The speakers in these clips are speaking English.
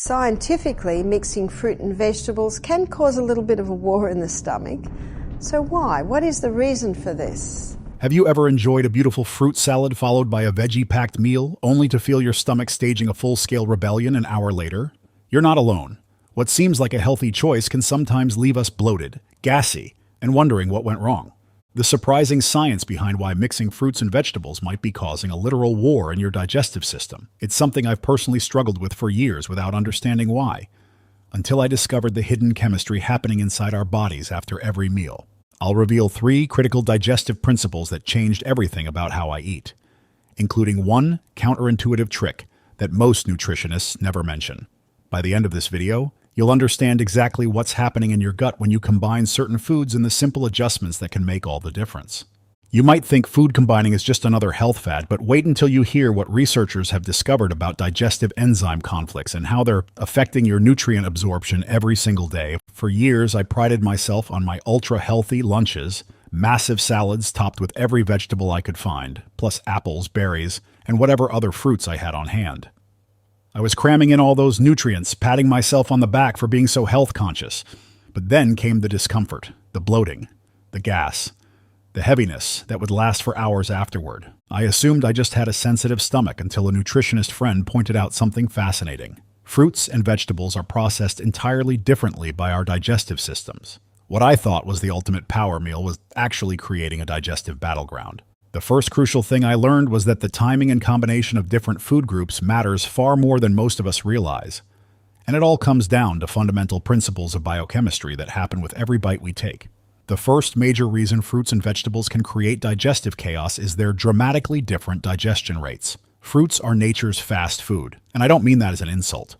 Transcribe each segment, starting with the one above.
Scientifically, mixing fruit and vegetables can cause a little bit of a war in the stomach. So why? What is the reason for this? Have you ever enjoyed a beautiful fruit salad followed by a veggie-packed meal, only to feel your stomach staging a full-scale rebellion an hour later? You're not alone. What seems like a healthy choice can sometimes leave us bloated, gassy, and wondering what went wrong. The surprising science behind why mixing fruits and vegetables might be causing a literal war in your digestive system. It's something I've personally struggled with for years without understanding why, until I discovered the hidden chemistry happening inside our bodies after every meal. I'll reveal 3 critical digestive principles that changed everything about how I eat, including one counterintuitive trick that most nutritionists never mention. By the end of this video, you'll understand exactly what's happening in your gut when you combine certain foods and the simple adjustments that can make all the difference. You might think food combining is just another health fad, but wait until you hear what researchers have discovered about digestive enzyme conflicts and how they're affecting your nutrient absorption every single day. For years, I prided myself on my ultra-healthy lunches, massive salads topped with every vegetable I could find, plus apples, berries, and whatever other fruits I had on hand. I was cramming in all those nutrients, patting myself on the back for being so health conscious. But then came the discomfort, the bloating, the gas, the heaviness that would last for hours afterward. I assumed I just had a sensitive stomach until a nutritionist friend pointed out something fascinating. Fruits and vegetables are processed entirely differently by our digestive systems. What I thought was the ultimate power meal was actually creating a digestive battleground. The first crucial thing I learned was that the timing and combination of different food groups matters far more than most of us realize. And it all comes down to fundamental principles of biochemistry that happen with every bite we take. The first major reason fruits and vegetables can create digestive chaos is their dramatically different digestion rates. Fruits are nature's fast food, and I don't mean that as an insult.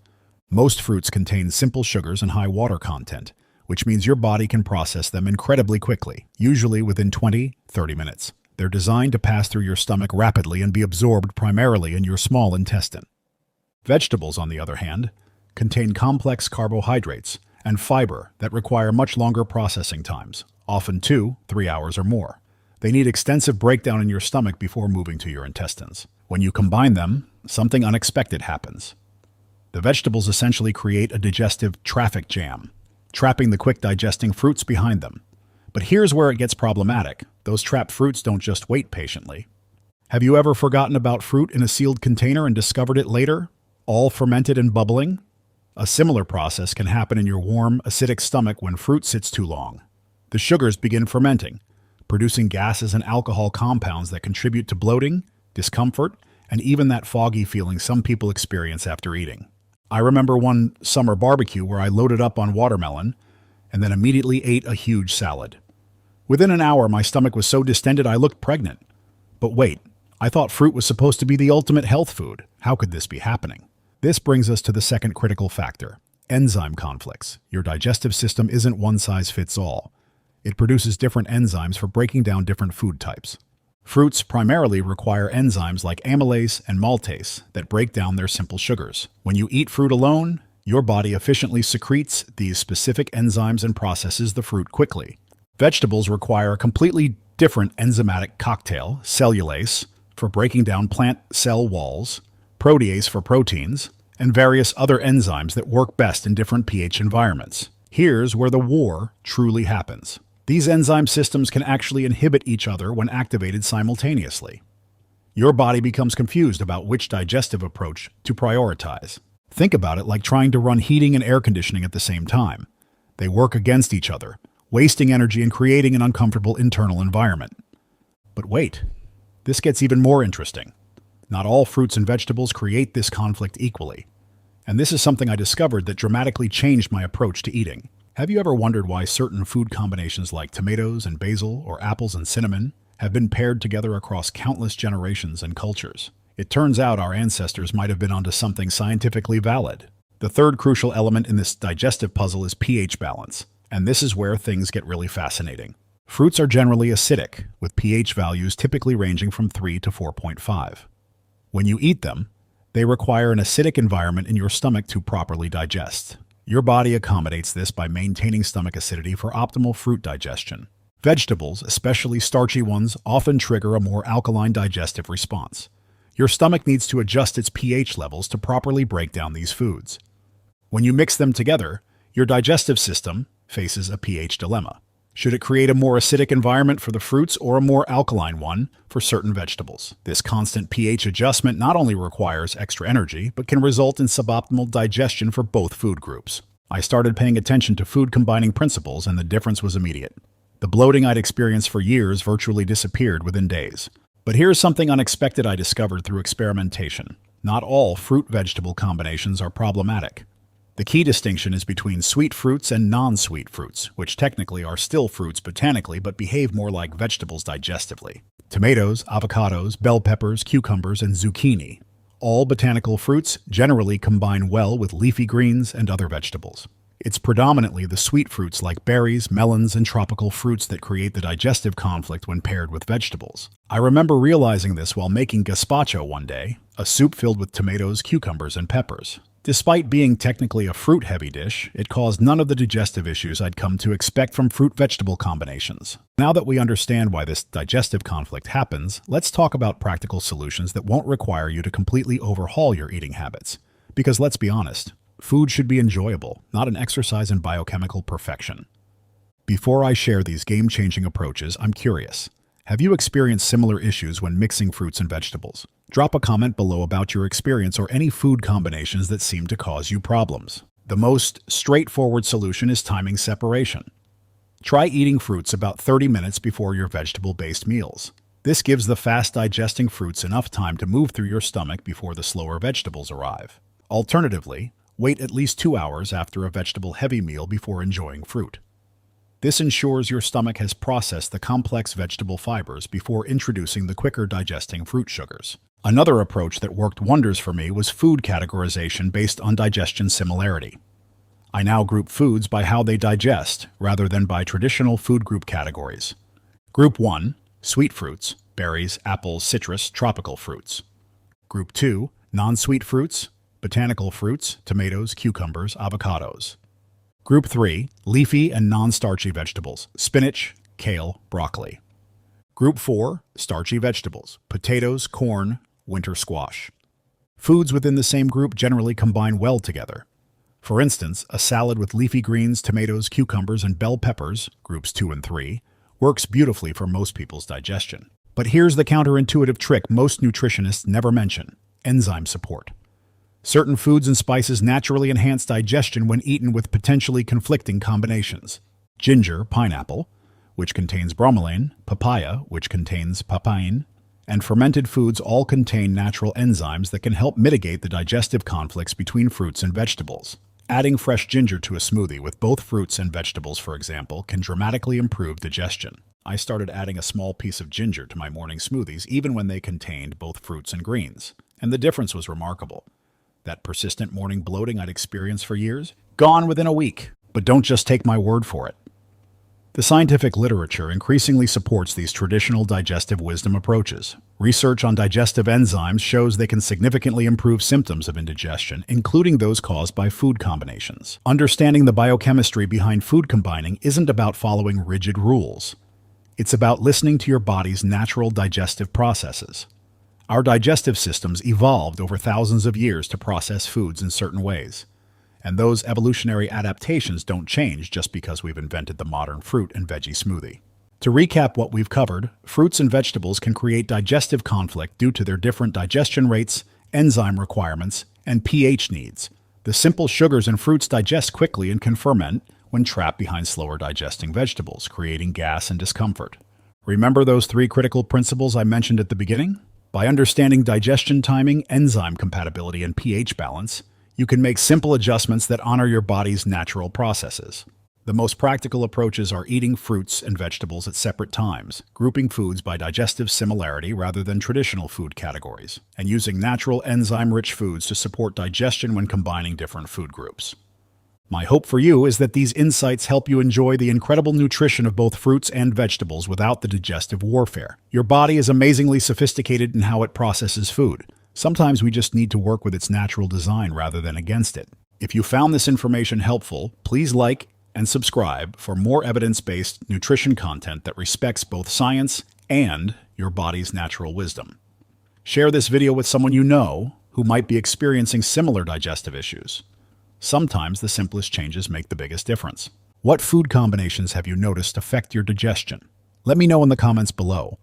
Most fruits contain simple sugars and high water content, which means your body can process them incredibly quickly, usually within 20-30 minutes. They're designed to pass through your stomach rapidly and be absorbed primarily in your small intestine. Vegetables, on the other hand, contain complex carbohydrates and fiber that require much longer processing times, often 2-3 hours or more. They need extensive breakdown in your stomach before moving to your intestines. When you combine them, something unexpected happens. The vegetables essentially create a digestive traffic jam, trapping the quick-digesting fruits behind them. But here's where it gets problematic. Those trapped fruits don't just wait patiently. Have you ever forgotten about fruit in a sealed container and discovered it later, all fermented and bubbling? A similar process can happen in your warm, acidic stomach when fruit sits too long. The sugars begin fermenting, producing gases and alcohol compounds that contribute to bloating, discomfort, and even that foggy feeling some people experience after eating. I remember one summer barbecue where I loaded up on watermelon and then immediately ate a huge salad. Within an hour, my stomach was so distended I looked pregnant. But wait, I thought fruit was supposed to be the ultimate health food. How could this be happening? This brings us to the second critical factor, enzyme conflicts. Your digestive system isn't one size fits all. It produces different enzymes for breaking down different food types. Fruits primarily require enzymes like amylase and maltase that break down their simple sugars. When you eat fruit alone, your body efficiently secretes these specific enzymes and processes the fruit quickly. Vegetables require a completely different enzymatic cocktail, cellulase for breaking down plant cell walls, protease for proteins, and various other enzymes that work best in different pH environments. Here's where the war truly happens. These enzyme systems can actually inhibit each other when activated simultaneously. Your body becomes confused about which digestive approach to prioritize. Think about it like trying to run heating and air conditioning at the same time. They work against each other, wasting energy and creating an uncomfortable internal environment. But wait, this gets even more interesting. Not all fruits and vegetables create this conflict equally. And this is something I discovered that dramatically changed my approach to eating. Have you ever wondered why certain food combinations like tomatoes and basil or apples and cinnamon have been paired together across countless generations and cultures? It turns out our ancestors might have been onto something scientifically valid. The third crucial element in this digestive puzzle is pH balance, and this is where things get really fascinating. Fruits are generally acidic, with pH values typically ranging from 3 to 4.5. When you eat them, they require an acidic environment in your stomach to properly digest. Your body accommodates this by maintaining stomach acidity for optimal fruit digestion. Vegetables, especially starchy ones, often trigger a more alkaline digestive response. Your stomach needs to adjust its pH levels to properly break down these foods. When you mix them together, your digestive system faces a pH dilemma. Should it create a more acidic environment for the fruits or a more alkaline one for certain vegetables? This constant pH adjustment not only requires extra energy, but can result in suboptimal digestion for both food groups. I started paying attention to food combining principles, and the difference was immediate. The bloating I'd experienced for years virtually disappeared within days. But here's something unexpected I discovered through experimentation. Not all fruit-vegetable combinations are problematic. The key distinction is between sweet fruits and non-sweet fruits, which technically are still fruits botanically but behave more like vegetables digestively. Tomatoes, avocados, bell peppers, cucumbers, and zucchini. All botanical fruits generally combine well with leafy greens and other vegetables. It's predominantly the sweet fruits like berries, melons, and tropical fruits that create the digestive conflict when paired with vegetables. I remember realizing this while making gazpacho one day, a soup filled with tomatoes, cucumbers, and peppers. Despite being technically a fruit-heavy dish, it caused none of the digestive issues I'd come to expect from fruit-vegetable combinations. Now that we understand why this digestive conflict happens, let's talk about practical solutions that won't require you to completely overhaul your eating habits. Because let's be honest, food should be enjoyable, not an exercise in biochemical perfection. Before I share these game-changing approaches, I'm curious. Have you experienced similar issues when mixing fruits and vegetables? Drop a comment below about your experience or any food combinations that seem to cause you problems. The most straightforward solution is timing separation. Try eating fruits about 30 minutes before your vegetable-based meals. This gives the fast-digesting fruits enough time to move through your stomach before the slower vegetables arrive. Alternatively, wait at least 2 hours after a vegetable-heavy meal before enjoying fruit. This ensures your stomach has processed the complex vegetable fibers before introducing the quicker digesting fruit sugars. Another approach that worked wonders for me was food categorization based on digestion similarity. I now group foods by how they digest, rather than by traditional food group categories. Group 1, sweet fruits, berries, apples, citrus, tropical fruits. Group 2, non-sweet fruits, botanical fruits, tomatoes, cucumbers, avocados. Group 3, leafy and non-starchy vegetables, spinach, kale, broccoli. Group 4, starchy vegetables, potatoes, corn, winter squash. Foods within the same group generally combine well together. For instance, a salad with leafy greens, tomatoes, cucumbers, and bell peppers, groups 2 and 3, works beautifully for most people's digestion. But here's the counterintuitive trick most nutritionists never mention: enzyme support. Certain foods and spices naturally enhance digestion when eaten with potentially conflicting combinations. Ginger, pineapple, which contains bromelain, papaya, which contains papain, and fermented foods all contain natural enzymes that can help mitigate the digestive conflicts between fruits and vegetables. Adding fresh ginger to a smoothie with both fruits and vegetables, for example, can dramatically improve digestion. I started adding a small piece of ginger to my morning smoothies even when they contained both fruits and greens, and the difference was remarkable. That persistent morning bloating I'd experienced for years, gone within a week. But don't just take my word for it. The scientific literature increasingly supports these traditional digestive wisdom approaches. Research on digestive enzymes shows they can significantly improve symptoms of indigestion, including those caused by food combinations. Understanding the biochemistry behind food combining isn't about following rigid rules. It's about listening to your body's natural digestive processes. Our digestive systems evolved over thousands of years to process foods in certain ways. And those evolutionary adaptations don't change just because we've invented the modern fruit and veggie smoothie. To recap what we've covered, fruits and vegetables can create digestive conflict due to their different digestion rates, enzyme requirements, and pH needs. The simple sugars in fruits digest quickly and can ferment when trapped behind slower digesting vegetables, creating gas and discomfort. Remember those 3 critical principles I mentioned at the beginning? By understanding digestion timing, enzyme compatibility, and pH balance, you can make simple adjustments that honor your body's natural processes. The most practical approaches are eating fruits and vegetables at separate times, grouping foods by digestive similarity rather than traditional food categories, and using natural enzyme-rich foods to support digestion when combining different food groups. My hope for you is that these insights help you enjoy the incredible nutrition of both fruits and vegetables without the digestive warfare. Your body is amazingly sophisticated in how it processes food. Sometimes we just need to work with its natural design rather than against it. If you found this information helpful, please like and subscribe for more evidence-based nutrition content that respects both science and your body's natural wisdom. Share this video with someone you know who might be experiencing similar digestive issues. Sometimes the simplest changes make the biggest difference. What food combinations have you noticed affect your digestion? Let me know in the comments below.